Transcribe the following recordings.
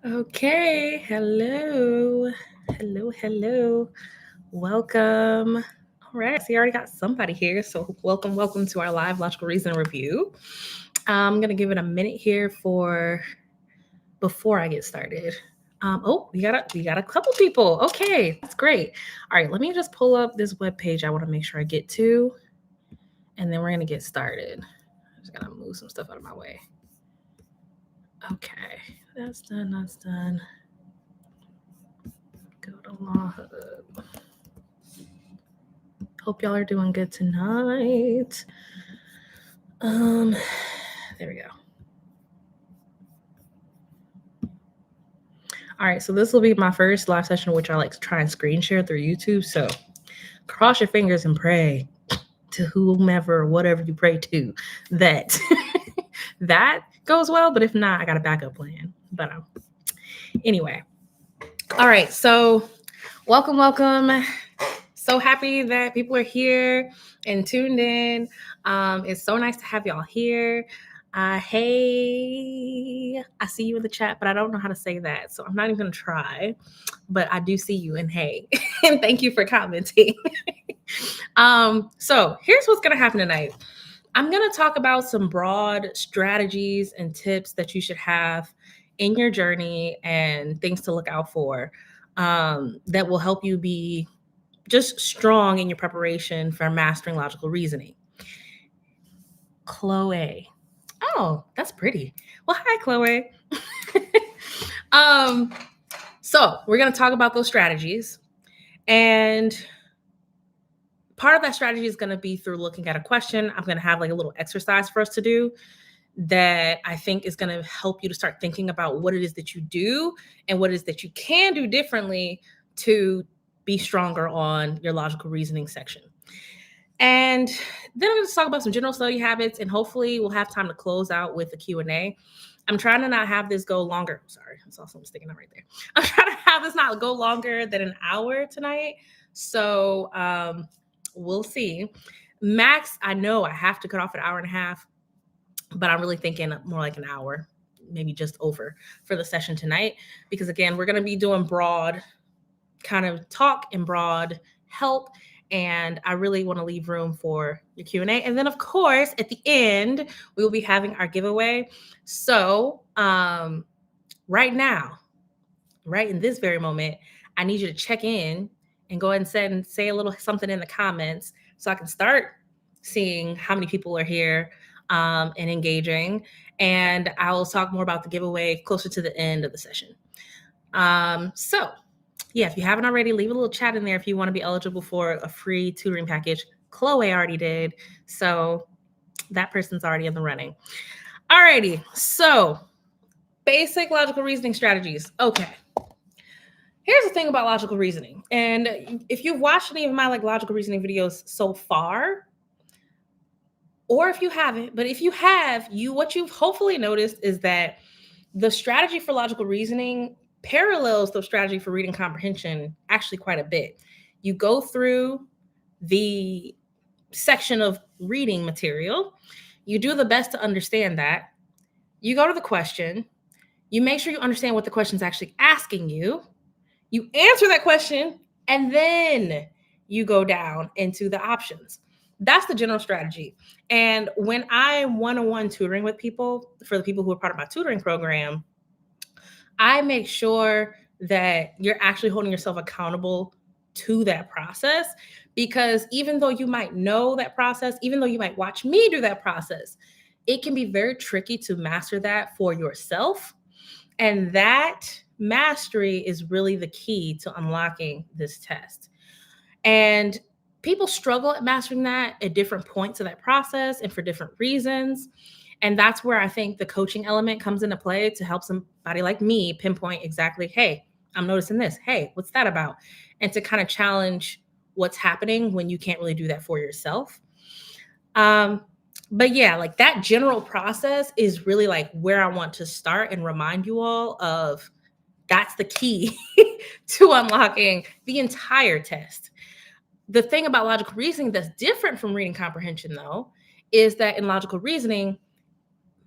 Okay, hello. Hello. Welcome. All right, so you already got somebody here. So welcome to our live logical reason review. I'm gonna give it a minute here before I get started. We got a couple people. Okay, that's great. All right, let me just pull up this web page I want to make sure I get to, and then we're gonna get started. I'm just gonna move some stuff out of my way. Okay, that's done. Go to LawHub. Hope y'all are doing good tonight. There we go. All right, so this will be my first live session, which I like to try and screen share through YouTube. So cross your fingers and pray to whomever or whatever you pray to that that goes well. But if not, I got a backup plan. But anyway, all right. So welcome. So happy that people are here and tuned in. It's so nice to have y'all here. Hey, I see you in the chat, but I don't know how to say that. So I'm not even going to try, but I do see you and hey, and thank you for commenting. So here's what's going to happen tonight. I'm going to talk about some broad strategies and tips that you should have in your journey and things to look out for that will help you be just strong in your preparation for mastering logical reasoning. Chloe. Oh, that's pretty. Well, hi, Chloe. So we're going to talk about those strategies. And part of that strategy is going to be through looking at a question. I'm going to have like a little exercise for us to do that I think is going to help you to start thinking about what it is that you do and what it is that you can do differently to be stronger on your logical reasoning section. And then I'm going to talk about some general study habits, and hopefully we'll have time to close out with a Q&A. I'm trying to not have this go longer. Sorry, I saw something sticking out right there. I'm trying to have this not go longer than an hour tonight. So we'll see. Max, I know I have to cut off an hour and a half, but I'm really thinking more like an hour, maybe just over for the session tonight. Because again, we're going to be doing broad kind of talk and broad help. And I really want to leave room for your Q&A. And then, of course, at the end, we will be having our giveaway. So right now, right in this very moment, I need you to check in and go ahead and say a little something in the comments so I can start seeing how many people are here and engaging. And I will talk more about the giveaway closer to the end of the session. So yeah, if you haven't already, leave a little chat in there if you want to be eligible for a free tutoring package. Chloe already did, so that person's already in the running. Alrighty, so basic logical reasoning strategies. Okay, here's the thing about logical reasoning, and if you've watched any of my logical reasoning videos so far, or if you haven't, but if you have, what you've hopefully noticed is that the strategy for logical reasoning parallels the strategy for reading comprehension actually quite a bit. You go through the section of reading material, you do the best to understand that, you go to the question, you make sure you understand what the question is actually asking you, you answer that question, and then you go down into the options. That's the general strategy. And when I'm one-on-one tutoring with people, for the people who are part of my tutoring program, I make sure that you're actually holding yourself accountable to that process, because even though you might know that process, even though you might watch me do that process, it can be very tricky to master that for yourself. And that mastery is really the key to unlocking this test. And people struggle at mastering that at different points of that process and for different reasons. And that's where I think the coaching element comes into play to help somebody like me pinpoint exactly, hey, I'm noticing this. Hey, what's that about? And to kind of challenge what's happening when you can't really do that for yourself. But yeah, that general process is really where I want to start and remind you all of that's the key to unlocking the entire test. The thing about logical reasoning that's different from reading comprehension, though, is that in logical reasoning,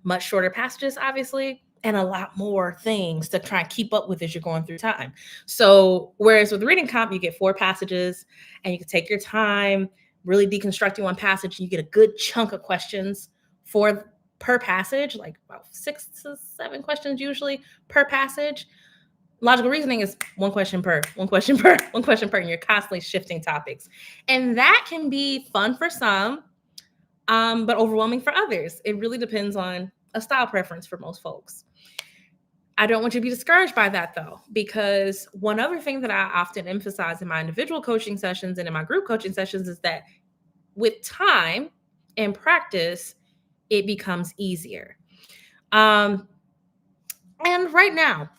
much shorter passages, obviously, and a lot more things to try and keep up with as you're going through time. So whereas with reading comp, you get 4 passages and you can take your time really deconstructing one passage. You get a good chunk of questions per passage, like about 6 to 7 questions usually per passage. Logical reasoning is one question per, and you're constantly shifting topics. And that can be fun for some, but overwhelming for others. It really depends on a style preference for most folks. I don't want you to be discouraged by that though, because one other thing that I often emphasize in my individual coaching sessions and in my group coaching sessions is that with time and practice, it becomes easier. And right now,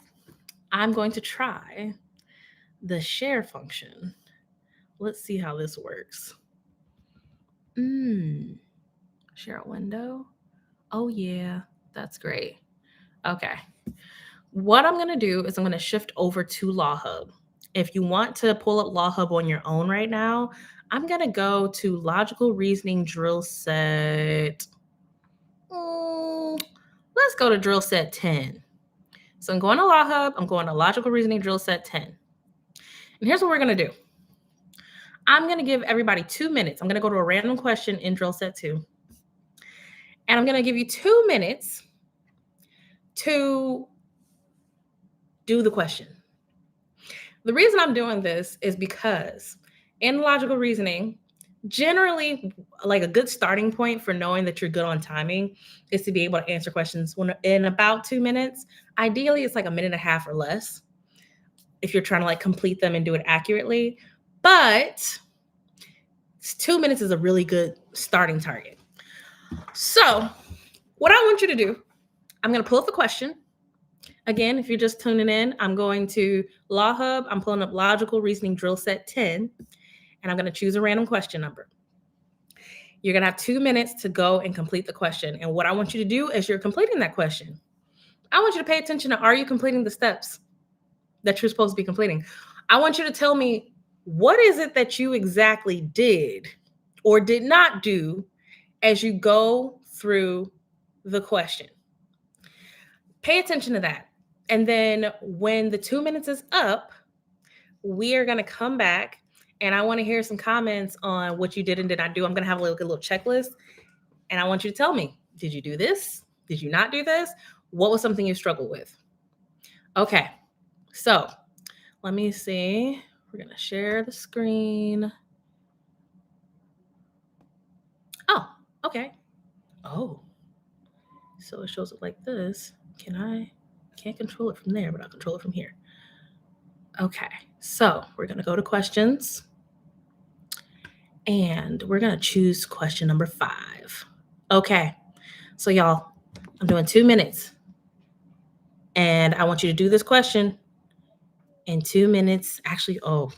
I'm going to try the share function. Let's see how this works. Share a window. Oh yeah, that's great. Okay. What I'm going to do is I'm going to shift over to LawHub. If you want to pull up LawHub on your own right now, I'm going to go to Logical Reasoning Drill Set. Let's go to Drill Set 10. So I'm going to LawHub. I'm going to Logical Reasoning Drill Set 10. And here's what we're going to do. I'm going to give everybody 2 minutes. I'm going to go to a random question in Drill Set 2. And I'm going to give you 2 minutes to do the question. The reason I'm doing this is because in logical reasoning, generally, like a good starting point for knowing that you're good on timing is to be able to answer questions in about 2 minutes. Ideally, it's like a minute and a half or less if you're trying to like complete them and do it accurately. But 2 minutes is a really good starting target. So what I want you to do, I'm going to pull up the question. Again, if you're just tuning in, I'm going to LawHub. I'm pulling up Logical Reasoning Drill Set 10, and I'm going to choose a random question number. You're going to have 2 minutes to go and complete the question. And what I want you to do as you're completing that question, I want you to pay attention to, are you completing the steps that you're supposed to be completing? I want you to tell me, what is it that you exactly did or did not do as you go through the question? Pay attention to that. And then when the 2 minutes is up, we are going to come back and I want to hear some comments on what you did and did not do. I'm going to have a little checklist and I want you to tell me, did you do this? Did you not do this? What was something you struggled with? Okay, so let me see. We're going to share the screen. Oh, okay. Oh, so it shows it like this. Can't control it from there, but I'll control it from here. Okay, so we're going to go to questions and we're going to choose question number 5. Okay, so y'all, I'm doing 2 minutes and I want you to do this question in 2 minutes. Actually, oh,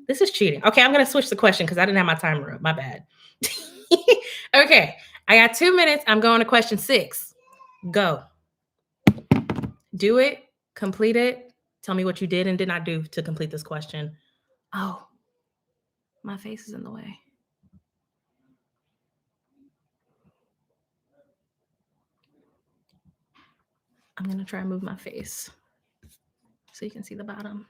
this is cheating. Okay, I'm going to switch the question because I didn't have my timer up. My bad. Okay, I got 2 minutes. I'm going to question 6. Go. Do it. Complete it. Tell me what you did and did not do to complete this question. Oh, my face is in the way. I'm going to try and move my face so you can see the bottom.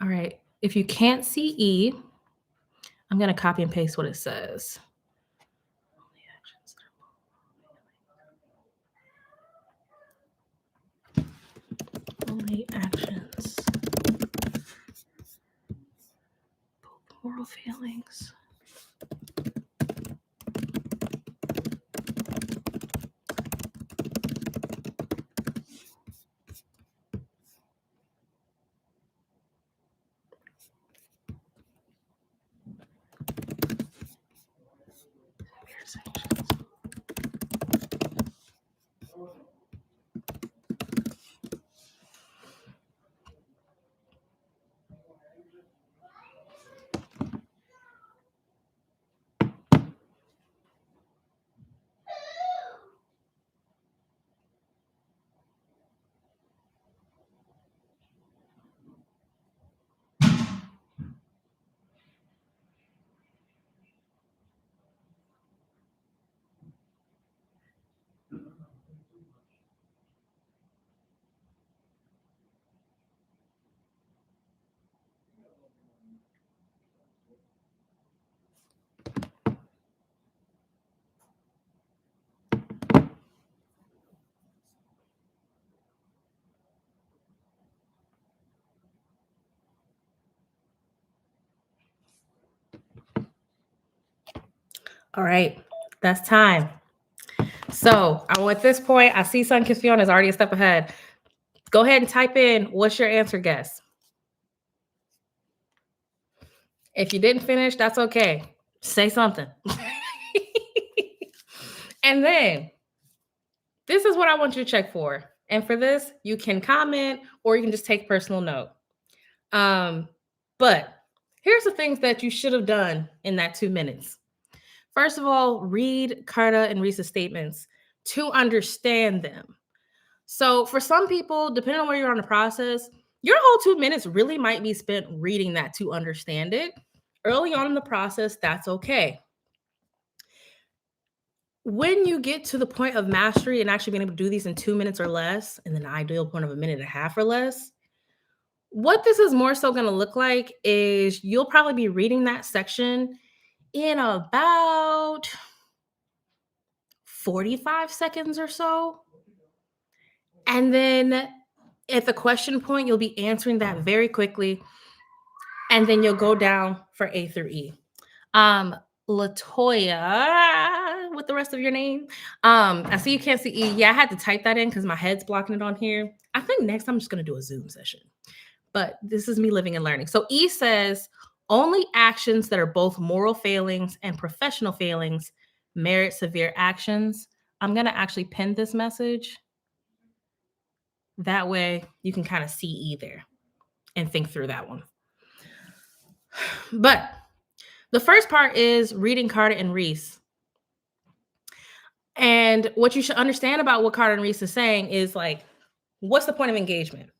All right. If you can't see E, I'm going to copy and paste what it says. Only actions. Both moral failings. All right, that's time. So at this point, I see Sun Kiss Fiona is already a step ahead. Go ahead and type in what's your answer guess. If you didn't finish, that's okay. Say something. And then this is what I want you to check for. And for this, you can comment or you can just take personal note. But here's the things that you should have done in that 2 minutes. First of all, read Carta and Reese's statements to understand them. So for some people, depending on where you're on the process, your whole 2 minutes really might be spent reading that to understand it. Early on in the process, that's okay. When you get to the point of mastery and actually being able to do these in 2 minutes or less, and then the ideal point of a minute and a half or less, what this is more so going to look like is you'll probably be reading that section in about 45 seconds or so. And then at the question point, you'll be answering that very quickly. And then you'll go down for A through E. Latoya, with the rest of your name. I see you can't see E. Yeah, I had to type that in because my head's blocking it on here. I think next I'm just going to do a Zoom session. But this is me living and learning. So E says, only actions that are both moral failings and professional failings merit severe actions. I'm going to actually pin this message. That way you can kind of see E there and think through that one. But the first part is reading Carter and Reese. And what you should understand about what Carter and Reese is saying is like, what's the point of engagement?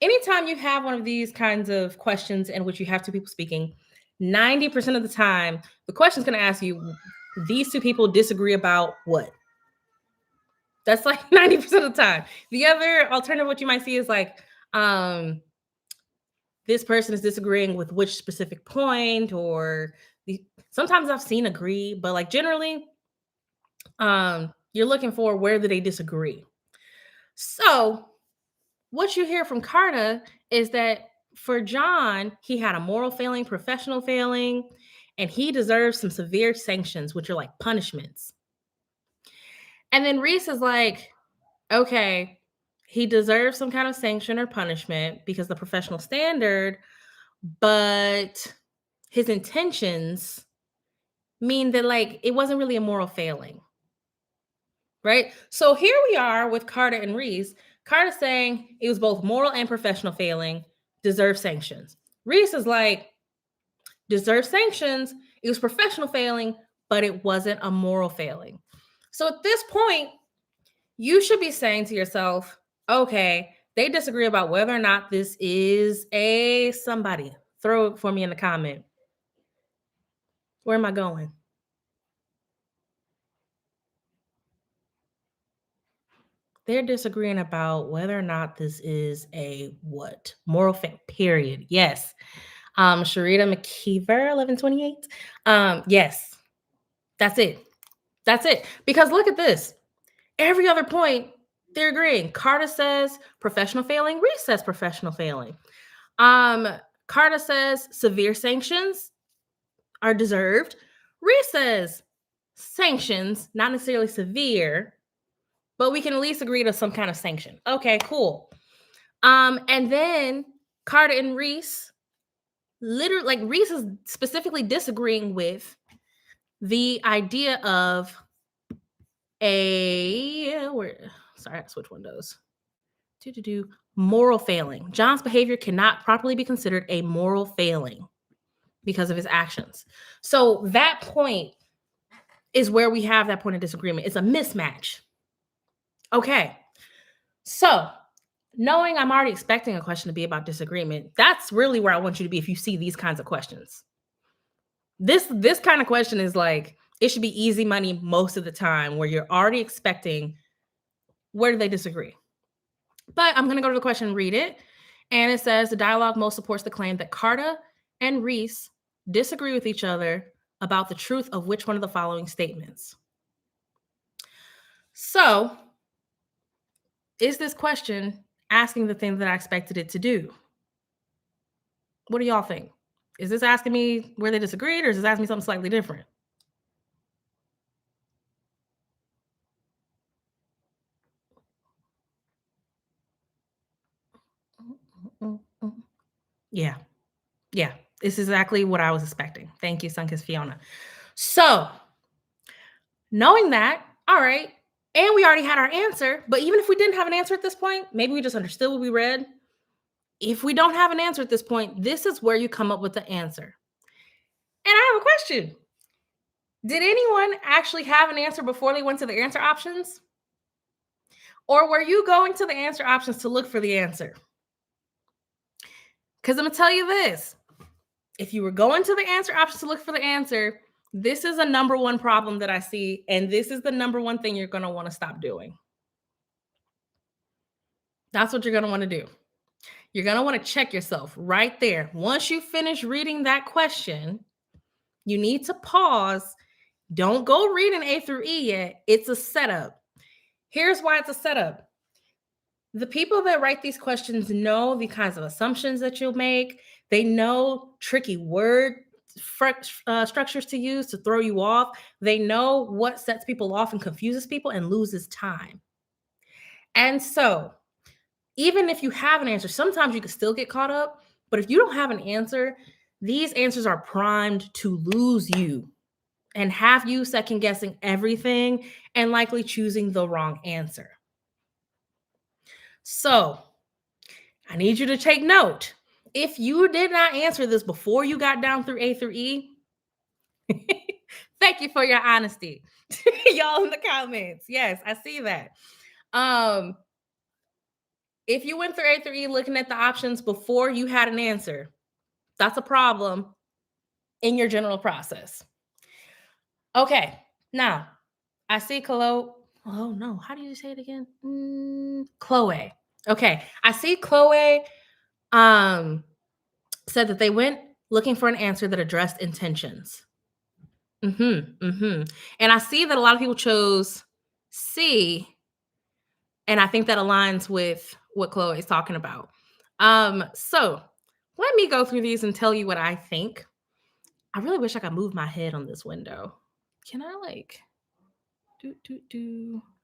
Anytime you have one of these kinds of questions in which you have two people speaking, 90% of the time, the question is going to ask you, these two people disagree about what? That's like 90% of the time. The other alternative, what you might see is like, this person is disagreeing with which specific point, or sometimes I've seen agree, but like generally, you're looking for where do they disagree. So what you hear from Carta is that for John, he had a moral failing, professional failing, and he deserves some severe sanctions, which are like punishments. And then Reese is like, okay, he deserves some kind of sanction or punishment because the professional standard, but his intentions mean that like it wasn't really a moral failing. Right? So here we are with Carter and Reese. Carter saying it was both moral and professional failing, deserves sanctions. Reese is like, deserves sanctions. It was professional failing, but it wasn't a moral failing. So at this point, you should be saying to yourself, okay, they disagree about whether or not this is a somebody. Throw it for me in the comment. Where am I going? They're disagreeing about whether or not this is a what? Moral fact, period. Yes. Sharita McKeever, 1128. Yes. That's it. That's it. Because look at this. Every other point, they're agreeing. Carter says professional failing. Reese says professional failing. Carter says severe sanctions are deserved. Reese says sanctions, not necessarily severe, but we can at least agree to some kind of sanction. Okay, cool. And then Carter and Reese, literally, like Reese is specifically disagreeing with the idea of sorry, I have to switch windows. Moral failing. John's behavior cannot properly be considered a moral failing because of his actions. So that point is where we have that point of disagreement. It's a mismatch. Okay. So knowing I'm already expecting a question to be about disagreement, that's really where I want you to be if you see these kinds of questions. This kind of question is like, it should be easy money most of the time where you're already expecting where do they disagree. But I'm going to go to the question and read it. And it says the dialogue most supports the claim that Carter and Reese disagree with each other about the truth of which one of the following statements. So is this question asking the thing that I expected it to do? What do y'all think? Is this asking me where they disagreed, or is this asking me something slightly different? Yeah. Yeah. This is exactly what I was expecting. Thank you, Sunkist Fiona. So, knowing that, all right, and we already had our answer, but even if we didn't have an answer at this point, maybe we just understood what we read. If we don't have an answer at this point, this is where you come up with the answer. And I have a question. Did anyone actually have an answer before they went to the answer options? Or were you going to the answer options to look for the answer? Because I'm going to tell you this. If you were going to the answer options to look for the answer, this is a number one problem that I see. And this is the number one thing you're going to want to stop doing. That's what you're going to want to do. You're going to want to check yourself right there. Once you finish reading that question, you need to pause. Don't go reading A through E yet. It's a setup. Here's why it's a setup. The people that write these questions know the kinds of assumptions that you'll make. They know tricky word structures to use to throw you off. They know what sets people off and confuses people and loses time. And so, even if you have an answer, sometimes you can still get caught up. But if you don't have an answer, these answers are primed to lose you and have you second guessing everything and likely choosing the wrong answer. So, I need you to take note. If you did not answer this before you got down through A through E, thank you for your honesty. Y'all in the comments. Yes, I see that. If you went through A through E looking at the options before you had an answer, that's a problem in your general process. Okay, now I see Chloe. Oh no, how do you say it again? Chloe. Okay, I see Chloe said that they went looking for an answer that addressed intentions. And I see that a lot of people chose C, and I think that aligns with what Chloe is talking about. So let me go through these and tell you what I think. I really wish I could move my head on this window. Can I like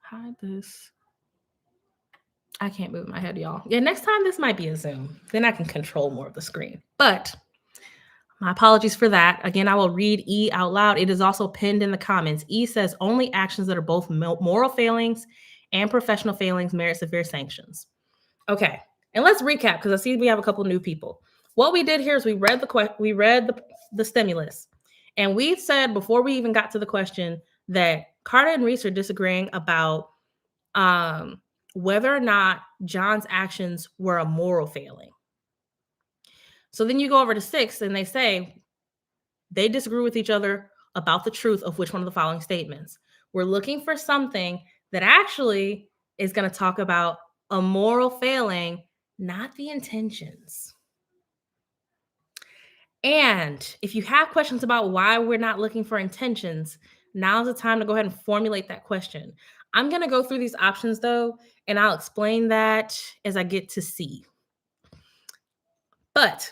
hide this? I can't move my head, y'all. Yeah, next time this might be a Zoom. Then I can control more of the screen. But my apologies for that. Again, I will read E out loud. It is also pinned in the comments. E says only actions that are both moral failings and professional failings merit severe sanctions. Okay, and let's recap because I see we have a couple new people. What we did here is we read the stimulus, and we said before we even got to the question that Carter and Reese are disagreeing about whether or not John's actions were a moral failing. So then you go over to 6 and they say they disagree with each other about the truth of which one of the following statements. We're looking for something that actually is going to talk about a moral failing, not the intentions. And if you have questions about why we're not looking for intentions, now's the time to go ahead and formulate that question. I'm going to go through these options though, and I'll explain that as I get to C. But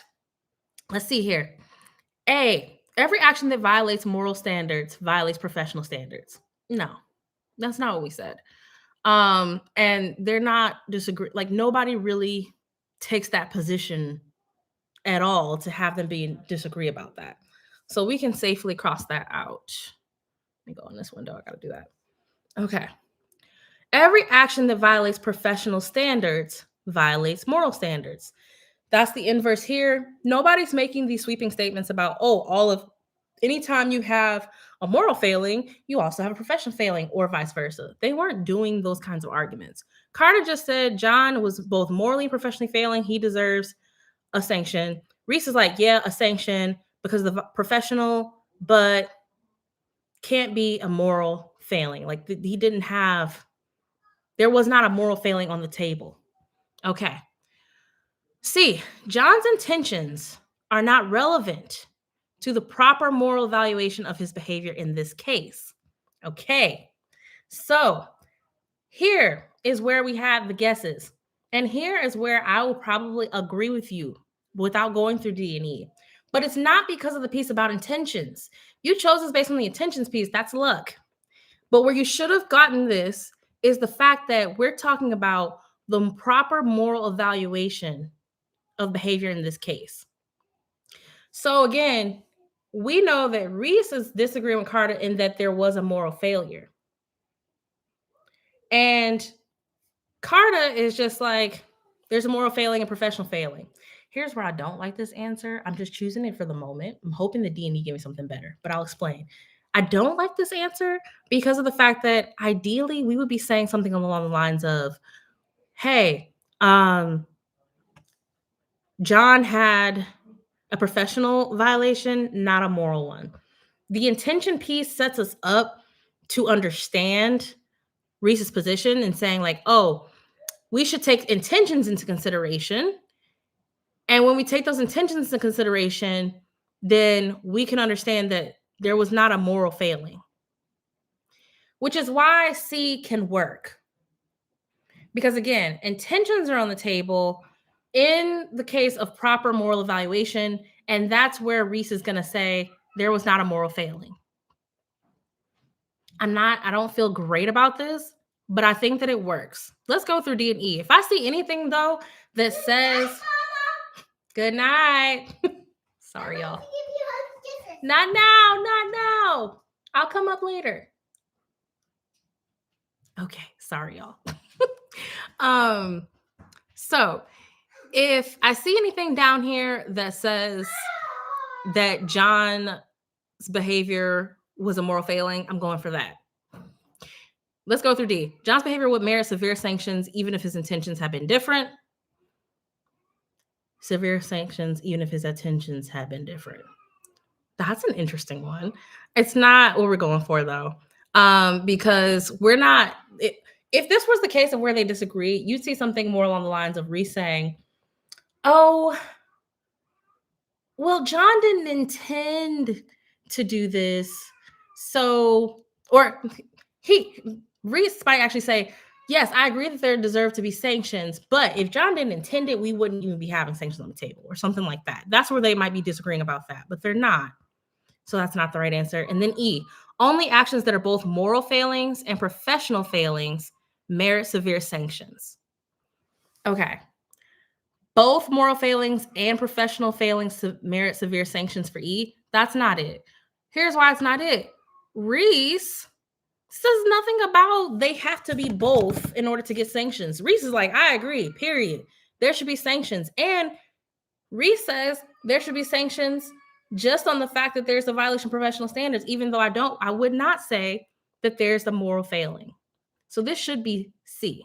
let's see here. A, every action that violates moral standards violates professional standards. No, that's not what we said. And they're not like nobody really takes that position at all to have them disagree about that. So we can safely cross that out. Let me go in this window. I got to do that. Okay. Every action that violates professional standards violates moral standards. That's the inverse here. Nobody's making these sweeping statements about, anytime you have a moral failing, you also have a professional failing or vice versa. They weren't doing those kinds of arguments. Carter just said John was both morally and professionally failing. He deserves a sanction. Reese is like, yeah, a sanction because of the professional, but can't be a moral failing. Like there was not a moral failing on the table. Okay. C, John's intentions are not relevant to the proper moral evaluation of his behavior in this case. Okay. So here is where we have the guesses. And here is where I will probably agree with you without going through D and E. But it's not because of the piece about intentions. You chose this based on the intentions piece. That's luck. But where you should have gotten this is the fact that we're talking about the proper moral evaluation of behavior in this case. So again, we know that Reese is disagreeing with Carter in that there was a moral failure. And Carter is just like, there's a moral failing and professional failing. Here's where I don't like this answer. I'm just choosing it for the moment. I'm hoping the D&E give me something better, but I'll explain. I don't like this answer because of the fact that ideally we would be saying something along the lines of, hey, John had a professional violation, not a moral one. The intention piece sets us up to understand Reese's position and saying like, oh, we should take intentions into consideration. And when we take those intentions into consideration, then we can understand that there was not a moral failing, which is why C can work. Because again, intentions are on the table in the case of proper moral evaluation, and that's where Reese is going to say there was not a moral failing. I don't feel great about this, but I think that it works. Let's go through D and E. If I see anything though that says good night. Sorry, y'all. Not now, not now. I'll come up later. Okay, sorry, y'all. So if I see anything down here that says that John's behavior was a moral failing, I'm going for that. Let's go through D. John's behavior would merit severe sanctions even if his intentions have been different. Severe sanctions even if his intentions have been different. That's an interesting one. It's not what we're going for though, because we're not. If this was the case of where they disagree, you'd see something more along the lines of Reese saying, "Oh, well, John didn't intend to do this, so," or Reese might actually say, "Yes, I agree that there deserve to be sanctions, but if John didn't intend it, we wouldn't even be having sanctions on the table," or something like that. That's where they might be disagreeing about that, but they're not. So that's not the right answer. And then E, only actions that are both moral failings and professional failings merit severe sanctions. Okay. Both moral failings and professional failings merit severe sanctions for E. That's not it. Here's why it's not it. Reese says nothing about they have to be both in order to get sanctions. Reese is like, I agree, period. There should be sanctions. And Reese says there should be sanctions just on the fact that there's a violation of professional standards, even though I would not say that there's a moral failing. So this should be C.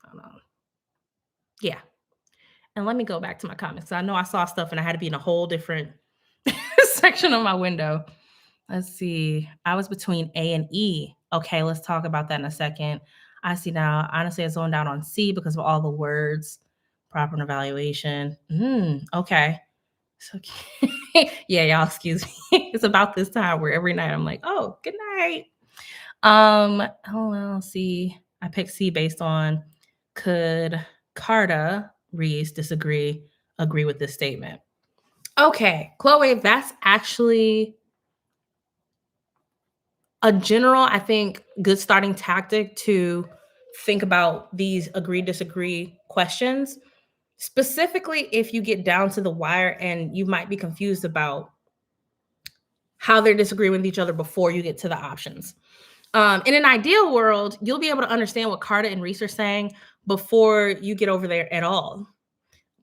Hold on. Yeah. And let me go back to my comments. I know I saw stuff and I had to be in a whole different section of my window. Let's see. I was between A and E. Okay, let's talk about that in a second. I see now. Honestly, I zoned out on C because of all the words. Proper evaluation. Okay. So, yeah, y'all, excuse me. It's about this time where every night I'm like, oh, good night. LLC. I picked C based on could Carta, Reese, disagree, agree with this statement. Okay, Chloe, that's actually a general, I think, good starting tactic to think about these agree, disagree questions. Specifically, if you get down to the wire and you might be confused about how they're disagreeing with each other before you get to the options. In an ideal world, you'll be able to understand what Carter and Reese are saying before you get over there at all.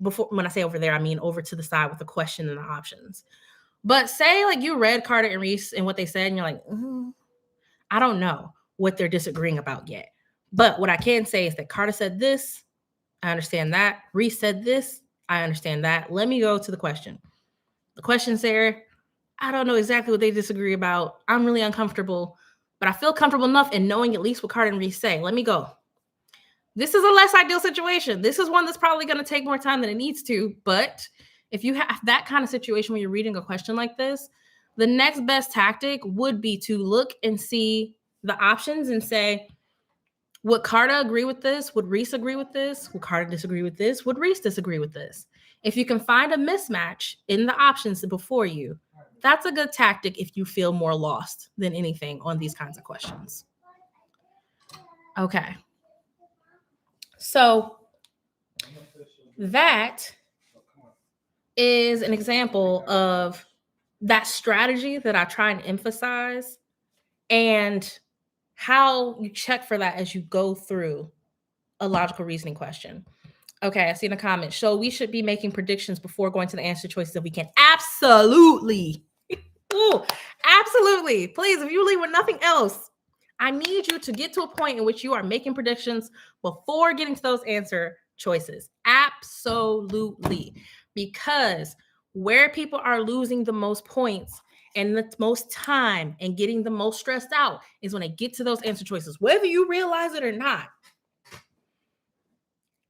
Before, when I say over there, I mean over to the side with the question and the options. But say like you read Carter and Reese and what they said, and you're like, I don't know what they're disagreeing about yet. But what I can say is that Carter said this, I understand that. Reese said this, I understand that. Let me go to the question. The question's there. I don't know exactly what they disagree about. I'm really uncomfortable, but I feel comfortable enough in knowing at least what Carter and Reese say. Let me go. This is a less ideal situation. This is one that's probably going to take more time than it needs to. But if you have that kind of situation where you're reading a question like this, the next best tactic would be to look and see the options and say, would Carter agree with this? Would Reese agree with this? Would Carter disagree with this? Would Reese disagree with this? If you can find a mismatch in the options before you, that's a good tactic if you feel more lost than anything on these kinds of questions. Okay. So that is an example of that strategy that I try and emphasize, and how you check for that as you go through a logical reasoning question. Okay, I see in the comments. So we should be making predictions before going to the answer choices if we can. Absolutely. Ooh, absolutely. Please, if you leave with nothing else, I need you to get to a point in which you are making predictions before getting to those answer choices. Absolutely. Because where people are losing the most points and the most time and getting the most stressed out is when they get to those answer choices, whether you realize it or not.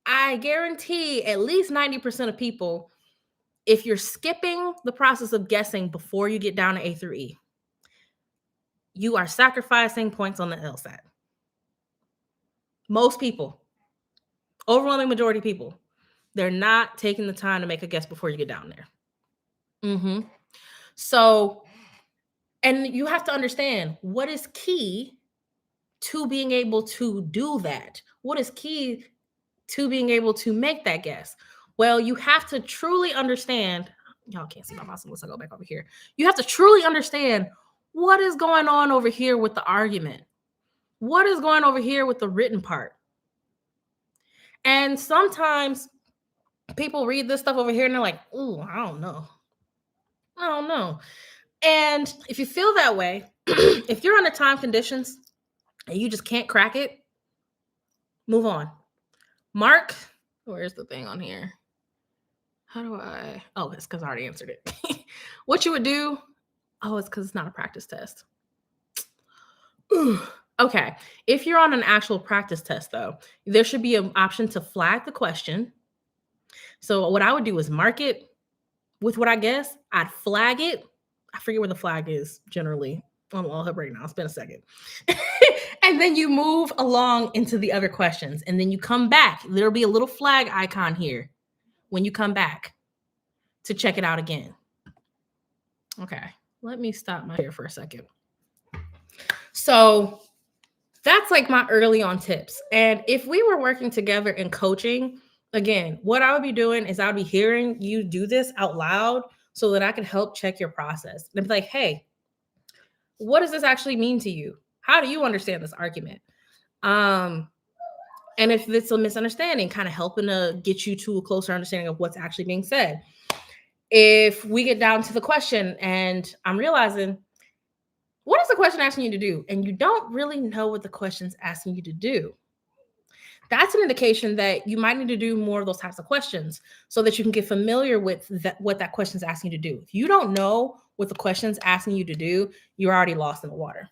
I guarantee at least 90% of people, if you're skipping the process of guessing before you get down to A through E, you are sacrificing points on the LSAT. Most people, overwhelming majority of people, they're not taking the time to make a guess before you get down there. So, and you have to understand what is key to being able to do that. What is key to being able to make that guess? Well, you have to truly understand. Y'all can't see my mouse unless I go back over here. You have to truly understand what is going on over here with the argument. What is going over here with the written part? And sometimes people read this stuff over here and they're like, "Ooh, I don't know. I don't know." And if you feel that way, if you're under time conditions and you just can't crack it, move on. Mark, where's the thing on here? How do I? Oh, it's because I already answered it. What you would do? Oh, it's because it's not a practice test. Okay. If you're on an actual practice test, though, there should be an option to flag the question. So what I would do is mark it with what I guess. I'd flag it. I forget where the flag is generally on LawHub right now. It's been a second. And then you move along into the other questions. And then you come back. There'll be a little flag icon here when you come back to check it out again. Okay. Let me stop my share for a second. So that's like my early on tips. And if we were working together in coaching, again, what I would be doing is I would be hearing you do this out loud so that I could help check your process. And I'd be like, hey, what does this actually mean to you? How do you understand this argument? And if it's a misunderstanding, kind of helping to get you to a closer understanding of what's actually being said. If we get down to the question and I'm realizing, what is the question asking you to do? And you don't really know what the question's asking you to do. That's an indication that you might need to do more of those types of questions so that you can get familiar with what that question's asking you to do. If you don't know what the question's asking you to do, you're already lost in the water.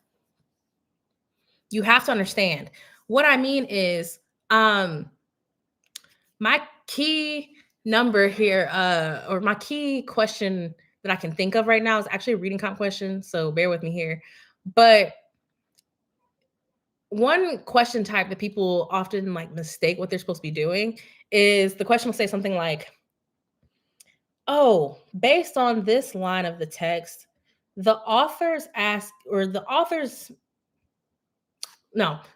You have to understand. What I mean is, my key number here, or my key question that I can think of right now is actually a reading comp question, so bear with me here. But one question type that people often like mistake what they're supposed to be doing is the question will say something like, oh, based on this line of the text, the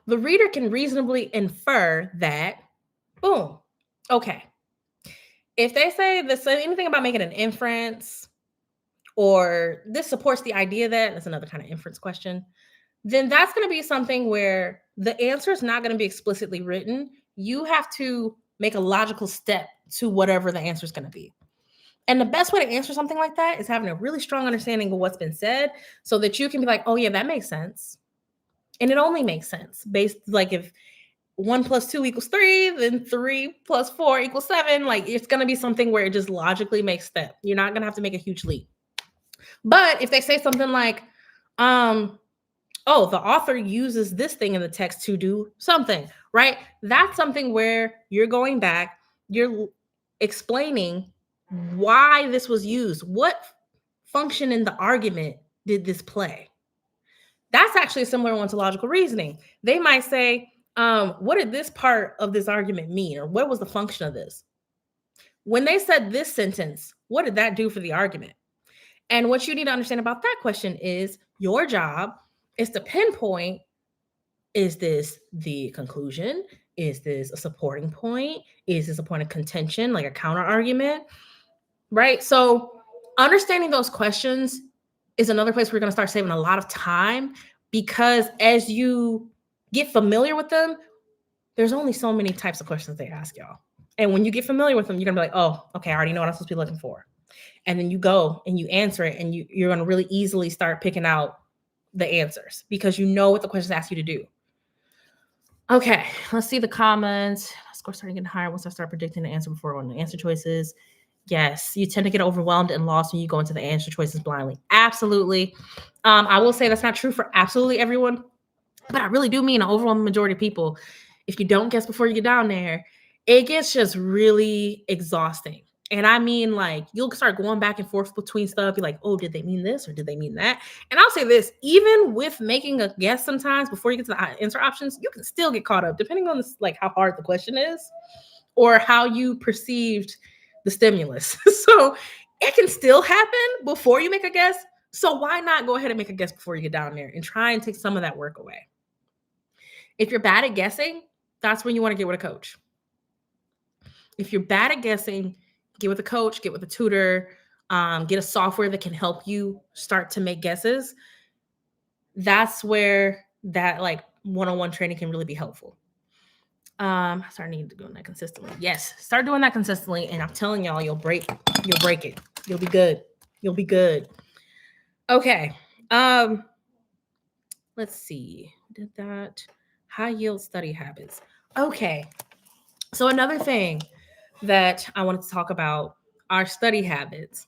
reader can reasonably infer that, boom. Okay. If they say anything about making an inference or this supports the idea that's another kind of inference question, then that's going to be something where the answer is not going to be explicitly written. You have to make a logical step to whatever the answer is going to be. And the best way to answer something like that is having a really strong understanding of what's been said so that you can be like, oh yeah, that makes sense. And it only makes sense based, like, if 1 + 2 = 3, then 3 + 4 = 7. Like, it's going to be something where it just logically makes sense. You're not going to have to make a huge leap. But if they say something like, oh, the author uses this thing in the text to do something, right? That's something where you're going back, you're explaining why this was used. What function in the argument did this play? That's actually a similar one to logical reasoning. They might say, what did this part of this argument mean? Or what was the function of this? When they said this sentence, what did that do for the argument? And what you need to understand about that question is your job is to pinpoint, is this the conclusion? Is this a supporting point? Is this a point of contention, like a counter argument? Right? So understanding those questions is another place where you're going to start saving a lot of time, because as you get familiar with them, there's only so many types of questions they ask y'all. And when you get familiar with them, you're going to be like, oh, okay, I already know what I'm supposed to be looking for. And then you go and you answer it, and you're going to really easily start picking out the answers because you know what the questions ask you to do. Okay, let's see the comments. Score starting getting higher once I start predicting the answer before on the answer choices. Yes, you tend to get overwhelmed and lost when you go into the answer choices blindly. Absolutely. I will say that's not true for absolutely everyone, but I really do mean an overwhelming majority of people. If you don't guess before you get down there, it gets just really exhausting. And I mean, like, you'll start going back and forth between stuff. You're like, oh, did they mean this or did they mean that? And I'll say this, even with making a guess sometimes before you get to the answer options, you can still get caught up depending on this, like how hard the question is or how you perceived the stimulus. So it can still happen before you make a guess. So why not go ahead and make a guess before you get down there and try and take some of that work away? If you're bad at guessing, that's when you want to get with a coach. If you're bad at guessing, get with a coach, get with a tutor, get a software that can help you start to make guesses. That's where that like one-on-one training can really be helpful. Start needing to do that consistently. Yes, start doing that consistently, and I'm telling y'all, you'll break it. You'll be good. You'll be good. Okay. Let's see. Did that high yield study habits? Okay. So another thing that I wanted to talk about are study habits.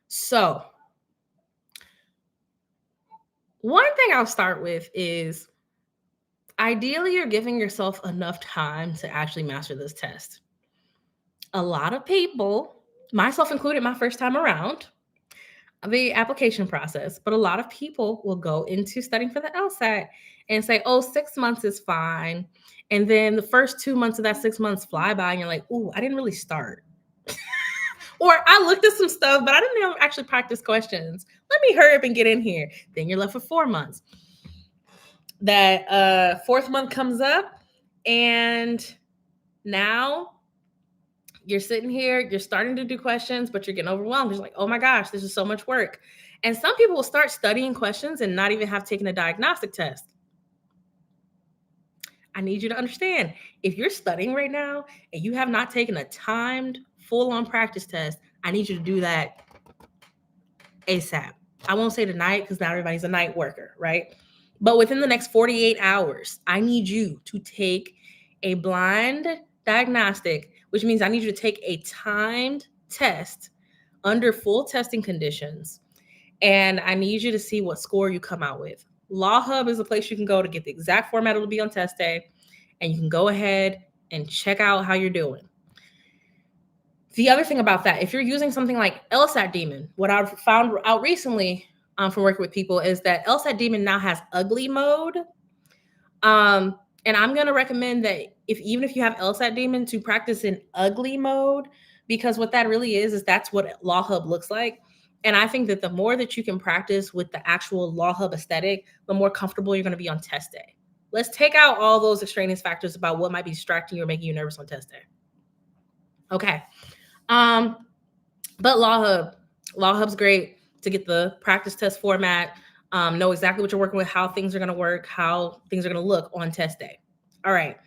So one thing I'll start with is ideally you're giving yourself enough time to actually master this test. A lot of people, myself included, my first time around, the application process, but a lot of people will go into studying for the LSAT and say, oh, 6 months is fine. And then the first 2 months of that 6 months fly by and you're like, oh, I didn't really start. Or I looked at some stuff, but I didn't actually practice questions. Let me hurry up and get in here. Then you're left with 4 months. That fourth month comes up and now you're sitting here, you're starting to do questions, but you're getting overwhelmed. You're like, oh my gosh, this is so much work. And some people will start studying questions and not even have taken a diagnostic test. I need you to understand, if you're studying right now and you have not taken a timed full-on practice test, I need you to do that ASAP. I won't say tonight because not everybody's a night worker, right? But within the next 48 hours, I need you to take a blind diagnostic, which means I need you to take a timed test under full testing conditions. And I need you to see what score you come out with. LawHub is a place you can go to get the exact format it'll be on test day. And you can go ahead and check out how you're doing. The other thing about that, if you're using something like LSAT Demon, what I've found out recently from working with people is that LSAT Demon now has ugly mode. And I'm going to recommend that even if you have LSAT Demon, to practice in ugly mode, because what that really is that's what LawHub looks like. And I think that the more that you can practice with the actual LawHub aesthetic, the more comfortable you're going to be on test day. Let's take out all those extraneous factors about what might be distracting you or making you nervous on test day. Okay. But LawHub's great to get the practice test format, know exactly what you're working with, how things are going to work, how things are going to look on test day. All right.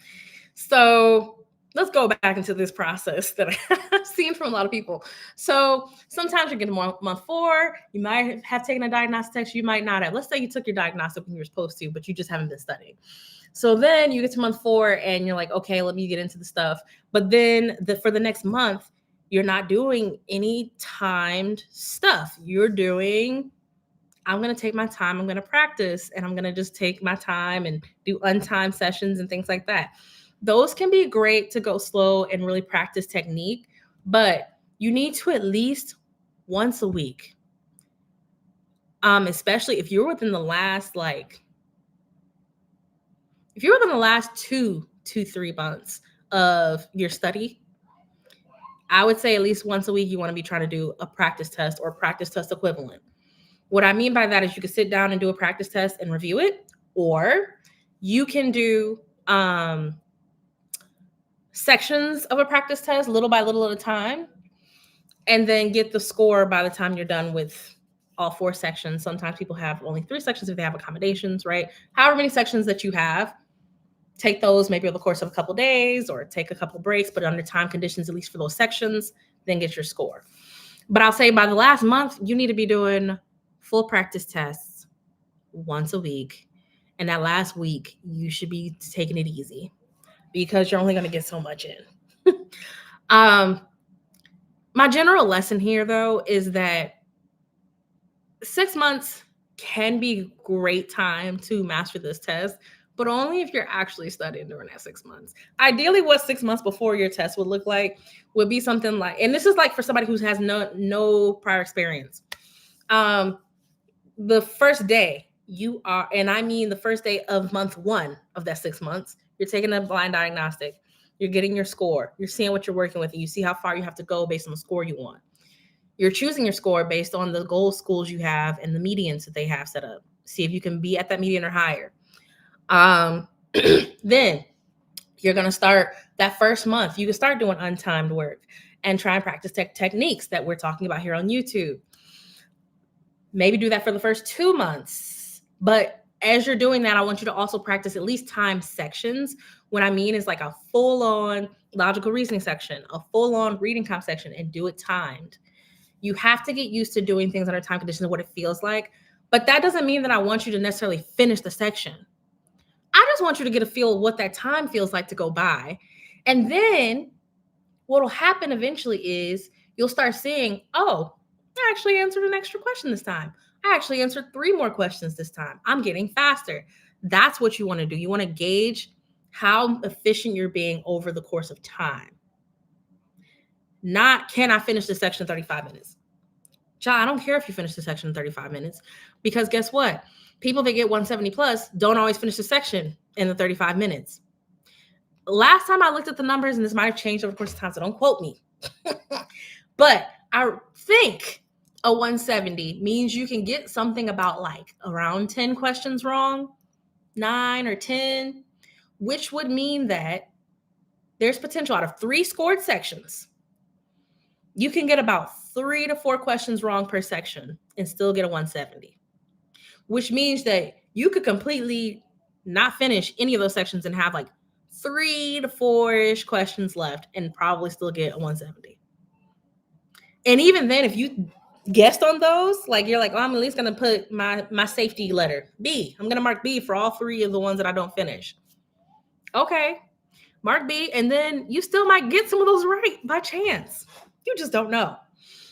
So let's go back into this process that I've seen from a lot of people. So sometimes you get to month 4, you might have taken a diagnostic test, you might not have. Let's say you took your diagnostic when you were supposed to, but you just haven't been studying. So then you get to month 4 and you're like, okay, let me get into the stuff. But then for the next month, you're not doing any timed stuff. You're doing, I'm going to take my time, I'm going to practice, and I'm going to just take my time and do untimed sessions and things like that. Those can be great to go slow and really practice technique, but you need to at least once a week, especially if you're within the last, if you're within the last 2 to 3 months of your study, I would say at least once a week, you want to be trying to do a practice test or practice test equivalent. What I mean by that is you can sit down and do a practice test and review it, or you can do sections of a practice test little by little at a time, and then get the score by the time you're done with all 4 sections. Sometimes people have only 3 sections if they have accommodations, right? However many sections that you have, take those maybe over the course of a couple of days or take a couple breaks, but under time conditions, at least for those sections, then get your score. But I'll say by the last month, you need to be doing full practice tests once a week. And that last week, you should be taking it easy because you're only going to get so much in. My general lesson here, though, is that 6 months can be a great time to master this test, but only if you're actually studying during that 6 months. Ideally, what 6 months before your test would look like would be something like, and this is like for somebody who has no prior experience. The first day you are, and I mean the first day of month 1 of that 6 months, you're taking a blind diagnostic. You're getting your score. You're seeing what you're working with. And you see how far you have to go based on the score you want. You're choosing your score based on the goal schools you have and the medians that they have set up. See if you can be at that median or higher. Then you're going to start that first month. You can start doing untimed work and try and practice techniques that we're talking about here on YouTube. Maybe do that for the first 2 months. But as you're doing that, I want you to also practice at least time sections. What I mean is like a full-on logical reasoning section, a full-on reading comp section, and do it timed. You have to get used to doing things under time conditions and what it feels like. But that doesn't mean that I want you to necessarily finish the section. I just want you to get a feel of what that time feels like to go by. And then what will happen eventually is you'll start seeing, oh, I actually answered an extra question this time. I actually answered 3 more questions this time. I'm getting faster. That's what you want to do. You want to gauge how efficient you're being over the course of time. Not, can I finish this section in 35 minutes? Child, I don't care if you finish the section in 35 minutes, because guess what? People that get 170 plus don't always finish the section in the 35 minutes. Last time I looked at the numbers, and this might have changed over the course of time, so don't quote me. But I think a 170 means you can get something about like around 10 questions wrong, 9 or 10, which would mean that there's potential out of 3 scored sections. You can get about 3 to 4 questions wrong per section and still get a 170, which means that you could completely not finish any of those sections and have like 3 to 4-ish questions left and probably still get a 170. And even then, if you guessed on those, like you're like, oh, I'm at least going to put my safety letter, B. I'm going to mark B for all 3 of the ones that I don't finish. Okay, mark B. And then you still might get some of those right by chance. You just don't know.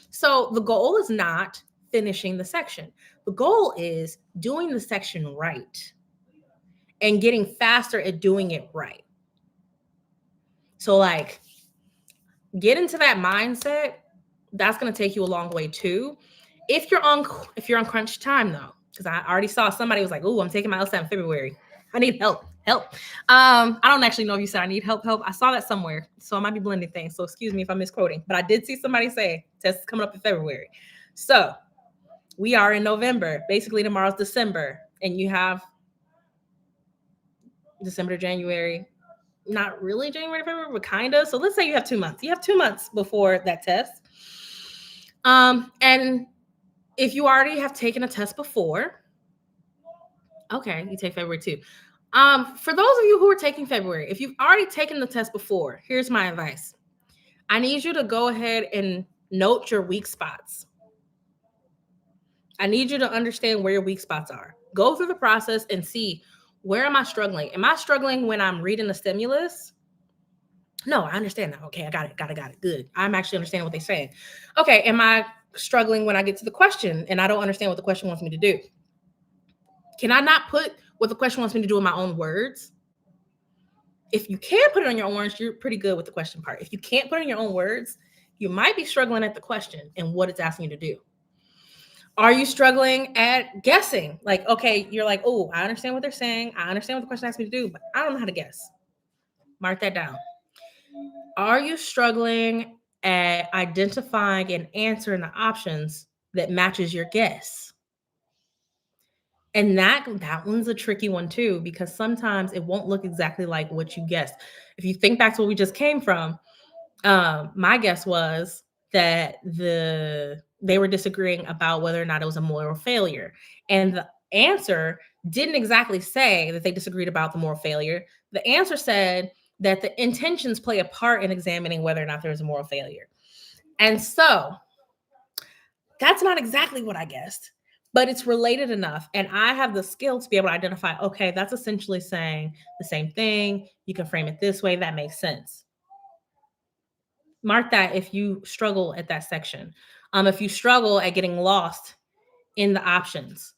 So the goal is not finishing the section. The goal is doing the section right and getting faster at doing it right. So like, get into that mindset. That's going to take you a long way too. If you're on crunch time though, because I already saw somebody was like, oh, I'm taking my LSAT in February. I need help. I don't actually know if you said I need help. I saw that somewhere. So I might be blending things. So excuse me if I'm misquoting, but I did see somebody say test is coming up in February. So we are in November. Basically tomorrow's December, and you have December to January. Not really January to February, but kind of. So let's say you have 2 months. You have 2 months before that test. And if you already have taken a test before, okay, you take February too. For those of you who are taking February, if you've already taken the test before, here's my advice. I need you to go ahead and note your weak spots. I need you to understand where your weak spots are. Go through the process and see, where am I struggling? Am I struggling when I'm reading the stimulus? No, I understand that. Okay, I got it. Good. I'm actually understanding what they're saying. Okay, am I struggling when I get to the question and I don't understand what the question wants me to do? Can I not put what the question wants me to do in my own words? If you can put it in your own words, you're pretty good with the question part. If you can't put it in your own words, you might be struggling at the question and what it's asking you to do. Are you struggling at guessing? Like, okay, you're like, oh, I understand what they're saying. I understand what the question asks me to do, but I don't know how to guess. Mark that down. Are you struggling at identifying and answering the options that matches your guess? And that one's a tricky one too, because sometimes it won't look exactly like what you guessed. If you think back to what we just came from, my guess was that they were disagreeing about whether or not it was a moral failure. And the answer didn't exactly say that they disagreed about the moral failure. The answer said that the intentions play a part in examining whether or not there was a moral failure. And so that's not exactly what I guessed, but it's related enough. And I have the skill to be able to identify, okay, that's essentially saying the same thing. You can frame it this way. That makes sense. Mark that if you struggle at that section. If you struggle at getting lost in the options.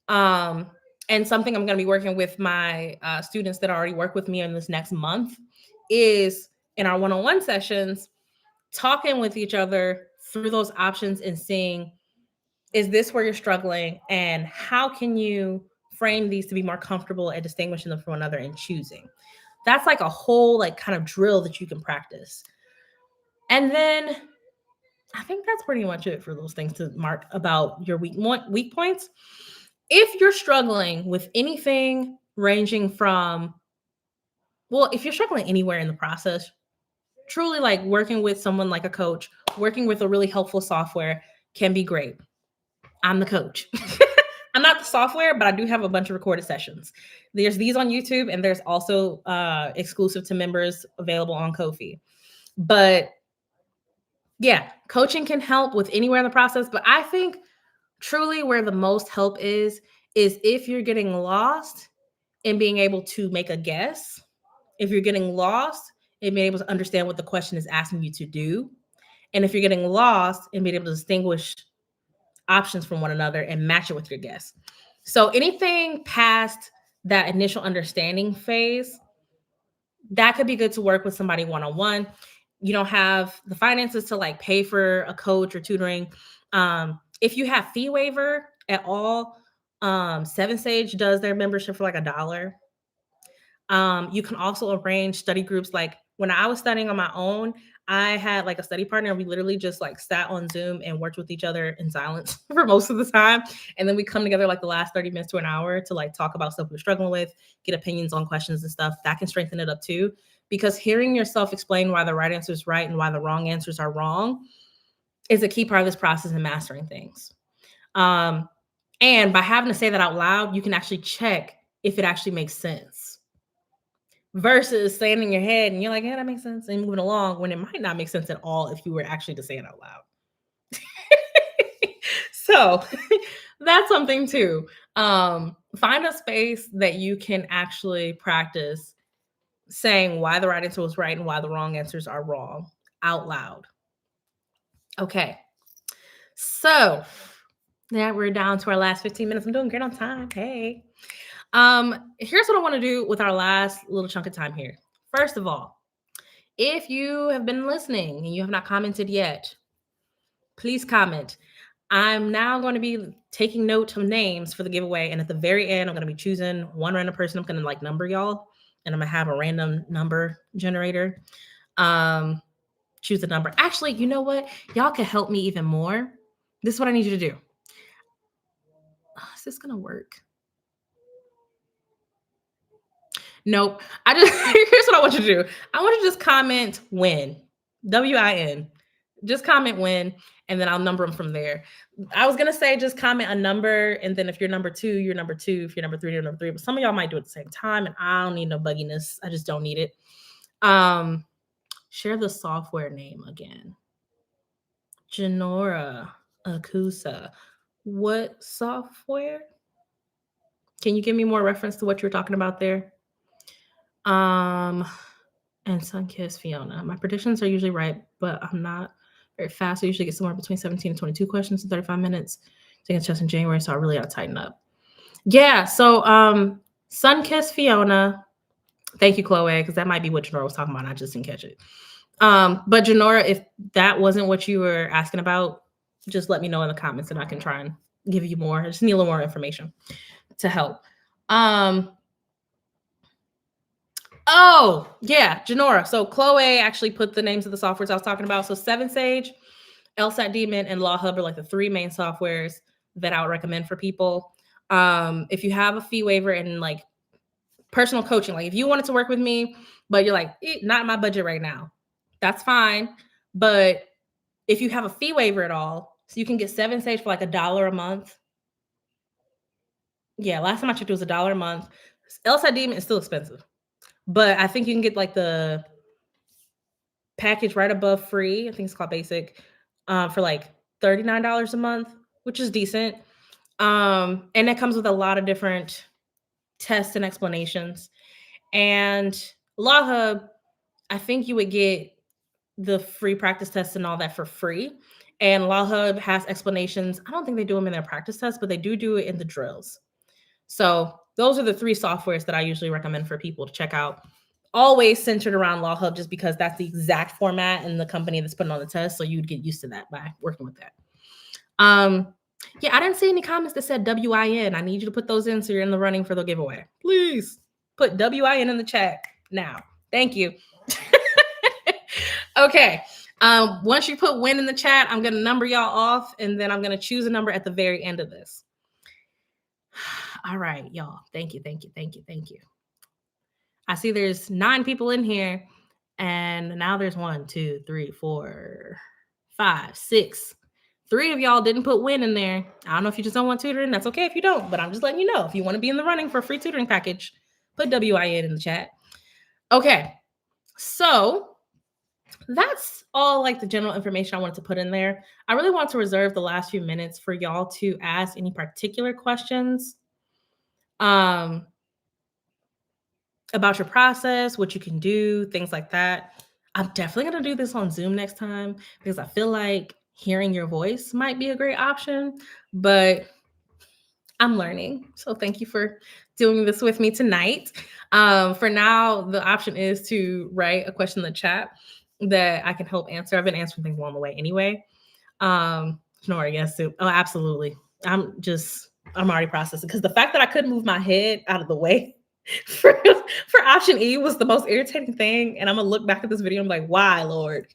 And something I'm going to be working with my students that already work with me in this next month is in our one-on-one sessions, talking with each other through those options and seeing, is this where you're struggling? And how can you frame these to be more comfortable at distinguishing them from one another and choosing? That's like a whole like kind of drill that you can practice. And then I think that's pretty much it for those things to mark about your weak points. If you're struggling with anything ranging from, well, if you're struggling anywhere in the process, truly like working with someone like a coach, working with a really helpful software can be great. I'm the coach. I'm not the software, but I do have a bunch of recorded sessions. There's these on YouTube, and there's also exclusive to members available on Ko-fi. But yeah, coaching can help with anywhere in the process. But I think truly where the most help is if you're getting lost in being able to make a guess, if you're getting lost in being able to understand what the question is asking you to do, and if you're getting lost in being able to distinguish options from one another and match it with your guess. So anything past that initial understanding phase, that could be good to work with somebody one-on-one. You don't have the finances to like pay for a coach or tutoring. If you have fee waiver at all, Seven Sage does their membership for like $1. You can also arrange study groups. Like when I was studying on my own, I had like a study partner. We literally just like sat on Zoom and worked with each other in silence for most of the time. And then we come together like the last 30 minutes to an hour to like talk about stuff we're struggling with, get opinions on questions and stuff. That can strengthen it up too. Because hearing yourself explain why the right answer is right and why the wrong answers are wrong is a key part of this process in mastering things. And by having to say that out loud, you can actually check if it actually makes sense. Versus saying in your head and you're like, yeah, that makes sense, and moving along when it might not make sense at all if you were actually to say it out loud. So that's something too. Find a space that you can actually practice saying why the right answer was right and why the wrong answers are wrong out loud. Okay. So now we're down to our last 15 minutes. I'm doing great on time. Hey. Here's what I want to do with our last little chunk of time here. First of all, if you have been listening and you have not commented yet, please comment. I'm now going to be taking note of names for the giveaway. And at the very end, I'm going to be choosing one random person. I'm going to like number y'all. And I'm going to have a random number generator. Choose a number. Actually, you know what? Y'all can help me even more. This is what I need you to do. Is this going to work? Nope. Here's what I want you to do. I want you to just comment win. WIN. Just comment win, and then I'll number them from there. I was going to say just comment a number, and then if you're number 2, you're number 2. If you're number 3, you're number 3. But some of y'all might do it at the same time, and I don't need no bugginess. I just don't need it. Share the software name again. Janora Akusa. What software? Can you give me more reference to what you're talking about there? And Sunkiss Fiona. My predictions are usually right, but I'm not very fast. I usually get somewhere between 17 and 22 questions in 35 minutes. Taking a test in January, so I really got to tighten up. Yeah, so Sunkiss Fiona. Thank you, Chloe, because that might be what Janora was talking about. I just didn't catch it. But Janora, if that wasn't what you were asking about, just let me know in the comments and I can try and give you more. I just need a little more information to help. Oh, yeah, Janora. So Chloe actually put the names of the softwares I was talking about. So Seven Sage, LSAT Demon, and LawHub are like the 3 main softwares that I would recommend for people. If you have a fee waiver and like personal coaching, like if you wanted to work with me, but you're like, not my budget right now, that's fine. But if you have a fee waiver at all, so you can get 7 Sage for like $1 a month. Yeah, last time I checked, it was $1 a month. LSAT Demon is still expensive, but I think you can get like the package right above free. I think it's called Basic, for like $39 a month, which is decent. And that comes with a lot of different tests and explanations. And LawHub, I think you would get the free practice tests and all that for free. And LawHub has explanations. I don't think they do them in their practice tests, but they do it in the drills. So those are the 3 softwares that I usually recommend for people to check out. Always centered around LawHub, just because that's the exact format and the company that's putting on the test. So you'd get used to that by working with that. Yeah, I didn't see any comments that said WIN. I need you to put those in so you're in the running for the giveaway. Please put WIN in the chat now. Thank you. Okay. Once you put win in the chat, I'm going to number y'all off, and then I'm going to choose a number at the very end of this. All right, y'all. Thank you. I see there's 9 people in here, and now there's 1, 2, 3, 4, 5, 6. 3 of y'all didn't put win in there. I don't know if you just don't want tutoring. That's okay if you don't, but I'm just letting you know. If you want to be in the running for a free tutoring package, put WIN in the chat. Okay, so that's all like the general information I wanted to put in there. I really want to reserve the last few minutes for y'all to ask any particular questions about your process, what you can do, things like that. I'm definitely going to do this on Zoom next time because I feel like hearing your voice might be a great option, but I'm learning. So thank you for doing this with me tonight. For now, the option is to write a question in the chat that I can help answer. I've been answering things along the way anyway. Snore, yes, Sue. Oh, absolutely. I'm already processing because the fact that I couldn't move my head out of the way for option E was the most irritating thing. And I'm gonna look back at this video and I'm like, why, Lord?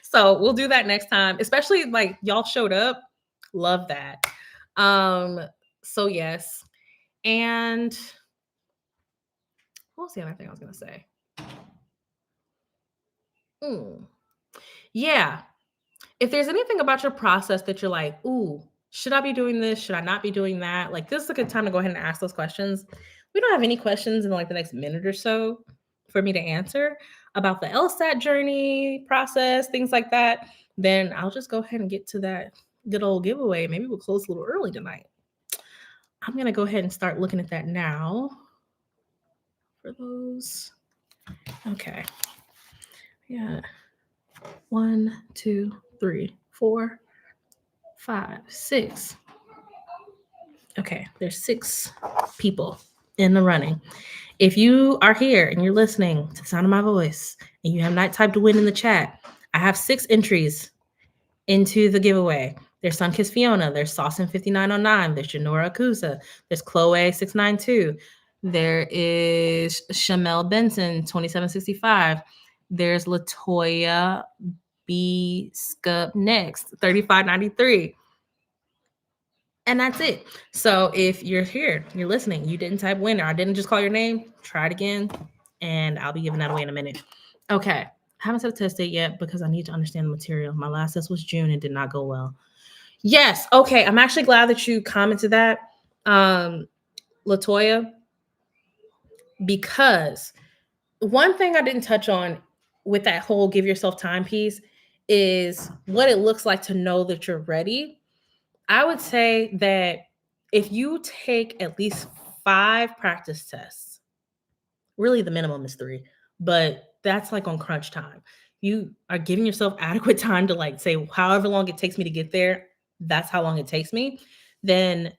So we'll do that next time, especially like y'all showed up. Love that. So yes. And what was the other thing I was gonna say? Yeah. If there's anything about your process that you're like, ooh, should I be doing this? Should I not be doing that? Like, this is a good time to go ahead and ask those questions. We don't have any questions in like the next minute or so for me to answer about the LSAT journey process, things like that. Then I'll just go ahead and get to that good old giveaway. Maybe we'll close a little early tonight. I'm going to go ahead and start looking at that now for those. Okay. Yeah. 1, 2, 3, 4, 5, 6. Okay, there's 6 people in the running. If you are here and you're listening to the sound of my voice and you have not typed a win in the chat, I have 6 entries into the giveaway. There's Sunkissed Fiona, there's Saucin5909, there's Janora Akusa, there's Chloe692, there is Shamel Benson 2765, there's Latoya B. Scup next 3593. And that's it. So if you're here, you're listening, you didn't type winner, I didn't just call your name, try it again, and I'll be giving that away in a minute. Okay. I haven't set a test date yet because I need to understand the material. My last test was June and did not go well. Yes. Okay. I'm actually glad that you commented that, Latoya, because one thing I didn't touch on with that whole give yourself time piece is what it looks like to know that you're ready. I would say that if you take at least 5 practice tests, really the minimum is 3, but that's like on crunch time. You are giving yourself adequate time to like say, however long it takes me to get there, that's how long it takes me, then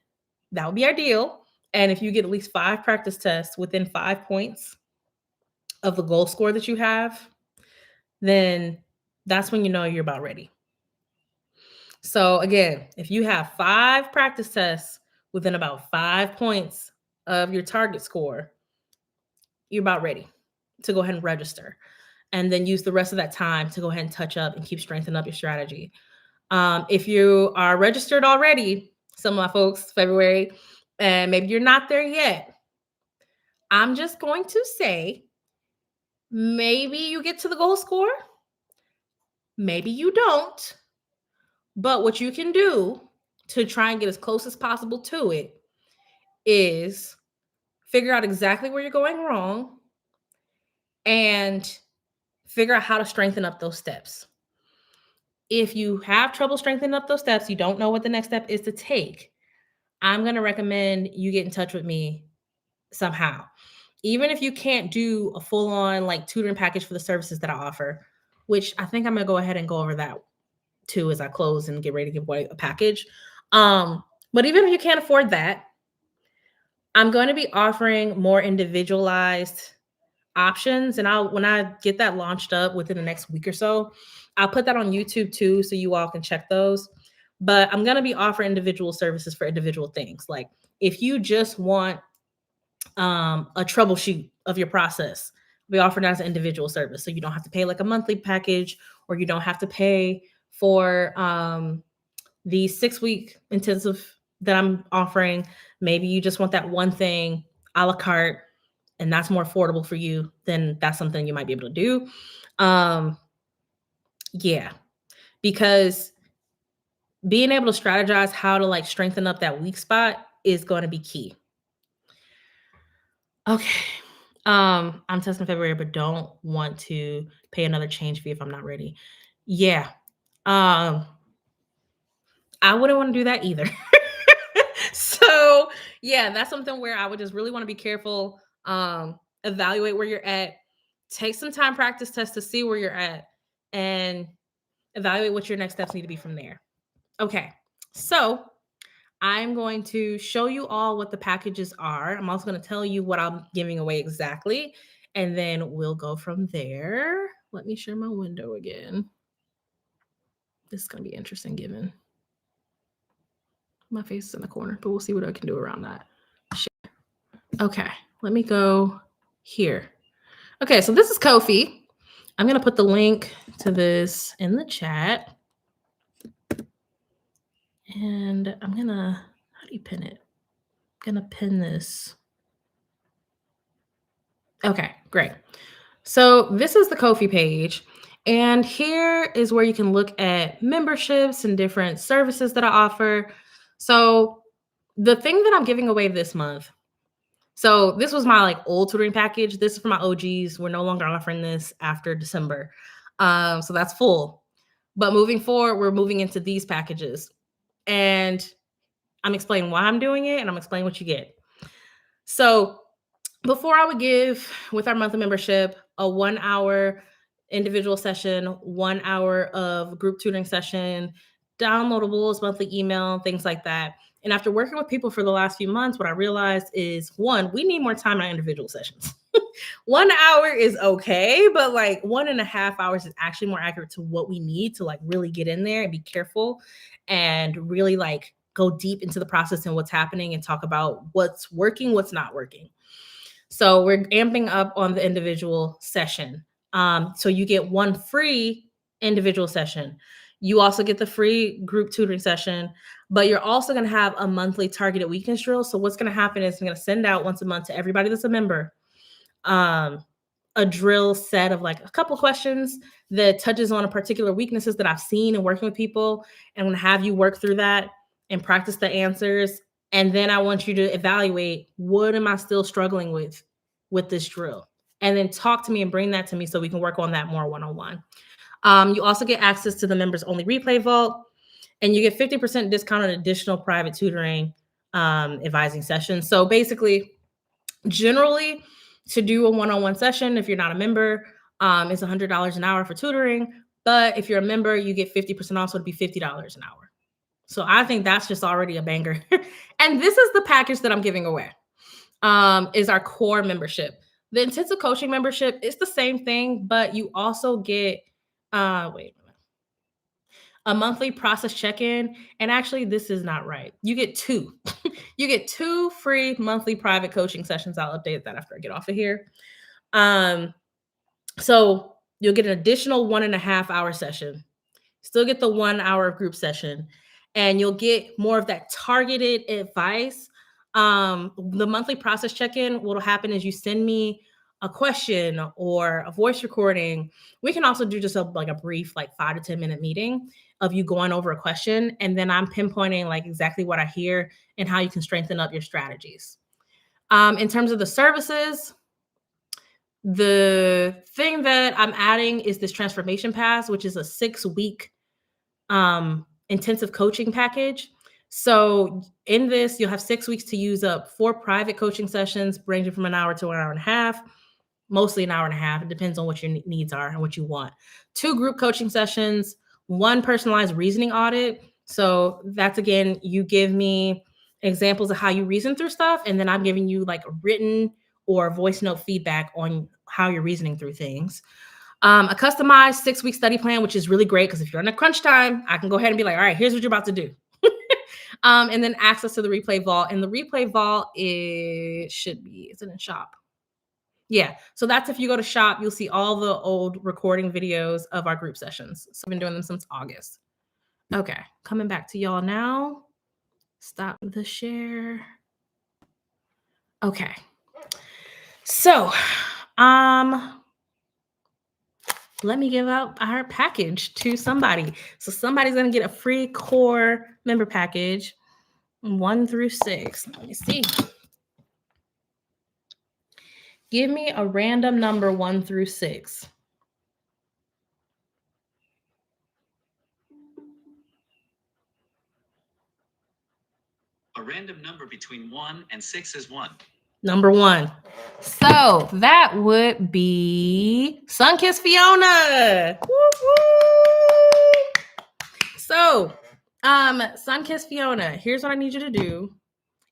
that would be ideal. And if you get at least 5 practice tests within 5 points of the goal score that you have, then that's when you know you're about ready. So again, if you have 5 practice tests within about 5 points of your target score, you're about ready to go ahead and register. And then use the rest of that time to go ahead and touch up and keep strengthening up your strategy. If you are registered already, some of my folks, February, and maybe you're not there yet. I'm just going to say maybe you get to the goal score, maybe you don't. But what you can do to try and get as close as possible to it is figure out exactly where you're going wrong and figure out how to strengthen up those steps. If you have trouble strengthening up those steps, you don't know what the next step is to take, I'm going to recommend you get in touch with me somehow. Even if you can't do a full on like tutoring package for the services that I offer, which I think I'm going to go ahead and go over that too as I close and get ready to give away a package. But even if you can't afford that, I'm going to be offering more individualized options. And when I get that launched up within the next week or so, I'll put that on YouTube too, so you all can check those. But I'm going to be offering individual services for individual things. Like if you just want a troubleshoot of your process, we offer that as an individual service. So you don't have to pay like a monthly package, or you don't have to pay for the 6-week intensive that I'm offering. Maybe you just want that one thing a la carte, and that's more affordable for you, then that's something you might be able to do. Yeah, because being able to strategize how to like strengthen up that weak spot is going to be key. Okay. I'm testing February, but don't want to pay another change fee if I'm not ready. Yeah. I wouldn't want to do that either. So yeah, that's something where I would just really want to be careful. Evaluate where you're at, take some time practice test to see where you're at, and evaluate what your next steps need to be from there. Okay. So I'm going to show you all what the packages are. I'm also going to tell you what I'm giving away exactly, and then we'll go from there. Let me share my window again. This is going to be interesting given my face is in the corner, but we'll see what I can do around that. Share. Okay, let me go here. Okay, so this is Ko-fi. I'm going to put the link to this in the chat. And I'm going to, how do you pin it? I'm going to pin this. Okay, great. So this is the Ko-fi page. And here is where you can look at memberships and different services that I offer. So the thing that I'm giving away this month, so this was my like old tutoring package. This is for my OGs. We're no longer offering this after December. So that's full. But moving forward, we're moving into these packages. And I'm explaining why I'm doing it, and I'm explaining what you get. So before I would give with our monthly membership a 1-hour individual session, 1 hour of group tutoring session, downloadables, monthly email, things like that. And after working with people for the last few months, what I realized is, one, we need more time in our individual sessions. 1 hour is okay, but like 1.5 hours is actually more accurate to what we need to like really get in there and be careful and really like go deep into the process and what's happening and talk about what's working, what's not working. So we're amping up on the individual session. So you get one free individual session. You also get the free group tutoring session, but you're also going to have a monthly targeted weakness drill. So what's going to happen is I'm going to send out once a month to everybody that's a member a drill set of like a couple questions that touches on a particular weaknesses that I've seen and working with people. And I'm going to have you work through that and practice the answers. And then I want you to evaluate, what am I still struggling with this drill? And then talk to me and bring that to me so we can work on that more one-on-one. You also get access to the members only replay vault, and you get 50% discount on additional private tutoring advising sessions. So basically, generally, to do a one-on-one session, if you're not a member, it's $100 an hour for tutoring. But if you're a member, you get 50% off, so it'd be $50 an hour. So I think that's just already a banger. And this is the package that I'm giving away, is our core membership. The intensive coaching membership is the same thing, but you also get, a monthly process check-in. And actually, this is not right. You get two. You get 2 free monthly private coaching sessions. I'll update that after I get off of here. So you'll get an additional 1.5 hour session. Still get the 1 hour group session. and you'll get more of that targeted advice. The monthly process check-in, what'll happen is you send me a question or a voice recording. We can also do just like a brief, like 5 to 10 minute meeting of you going over a question. And then I'm pinpointing like exactly what I hear and how you can strengthen up your strategies. In terms of the services, the thing that I'm adding is this transformation pass, which is a 6-week intensive coaching package. So in this, you'll have 6 weeks to use up 4 private coaching sessions, ranging from an hour to an hour and a half, mostly an hour and a half. It depends on what your needs are and what you want. 2 group coaching sessions, 1 personalized reasoning audit. So that's, again, you give me examples of how you reason through stuff, and then I'm giving you like written or voice note feedback on how you're reasoning through things. A customized 6-week study plan, which is really great because if you're on a crunch time, I can go ahead and be like, all right, here's what you're about to do. And then access to the replay vault. And the replay vault is it in shop? Yeah. So that's if you go to shop, you'll see all the old recording videos of our group sessions. So I've been doing them since August. Okay. Coming back to y'all now. Stop the share. Okay. So, let me give out our package to somebody. So somebody's going to get a free core member package 1 through 6. Let me see. Give me a random number 1 through 6. A random number between 1 and 6 is 1. Number 1. So that would be Sunkissed Fiona. Woo-woo! So, Sunkissed Fiona, here's what I need you to do.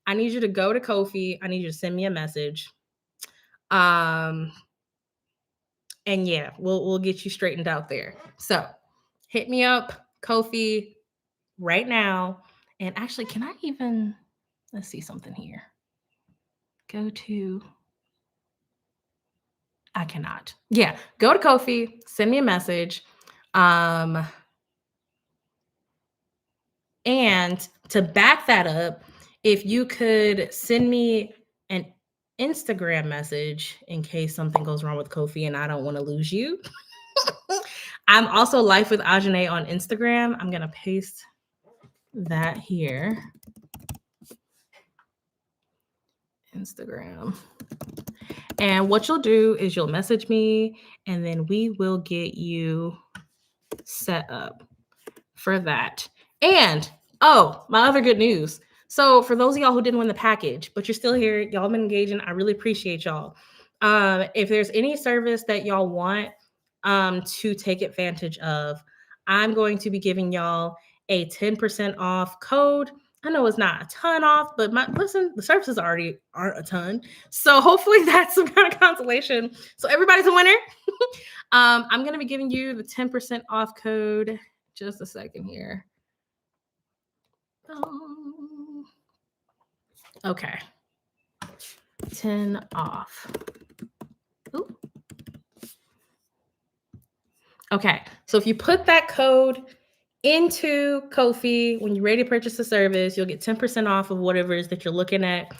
I need you to go to Ko-fi. I need you to send me a message. And yeah, we'll get you straightened out there. So hit me up, Ko-fi, right now. And actually, can I even, let's see something here. Go to, I cannot. Yeah, go to Ko-fi, send me a message. And to back that up, if you could send me an Instagram message in case something goes wrong with Ko-fi and I don't want to lose you. I'm also Life with Ajane on Instagram. I'm going to paste that here. Instagram. And what you'll do is you'll message me and then we will get you set up for that. And, oh, my other good news. So for those of y'all who didn't win the package, but you're still here, y'all been engaging, I really appreciate y'all. If there's any service that y'all want to take advantage of, I'm going to be giving y'all a 10% off code. I know it's not a ton off, but listen, the services already aren't a ton. So hopefully that's some kind of consolation. So everybody's a winner. I'm going to be giving you the 10% off code. Just a second here. Okay. 10 off. Ooh. Okay. So if you put that code into Ko-fi, when you're ready to purchase the service, you'll get 10% off of whatever it is that you're looking at.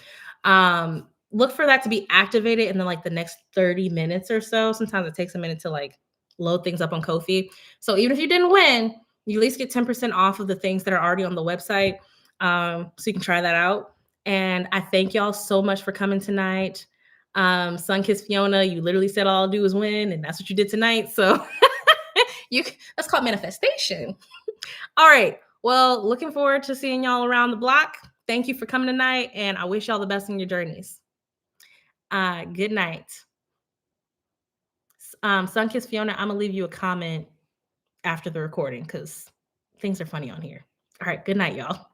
Look for that to be activated in the next 30 minutes or so. Sometimes it takes a minute to load things up on Ko-fi. So even if you didn't win, you at least get 10% off of the things that are already on the website. So you can try that out. And I thank y'all so much for coming tonight. Sunkissed Fiona, you literally said all I'll do is win, and that's what you did tonight. So that's called manifestation. All right. Well, looking forward to seeing y'all around the block. Thank you for coming tonight, and I wish y'all the best in your journeys. Good night. Sunkissed Fiona, I'm going to leave you a comment after the recording because things are funny on here. All right. Good night, y'all.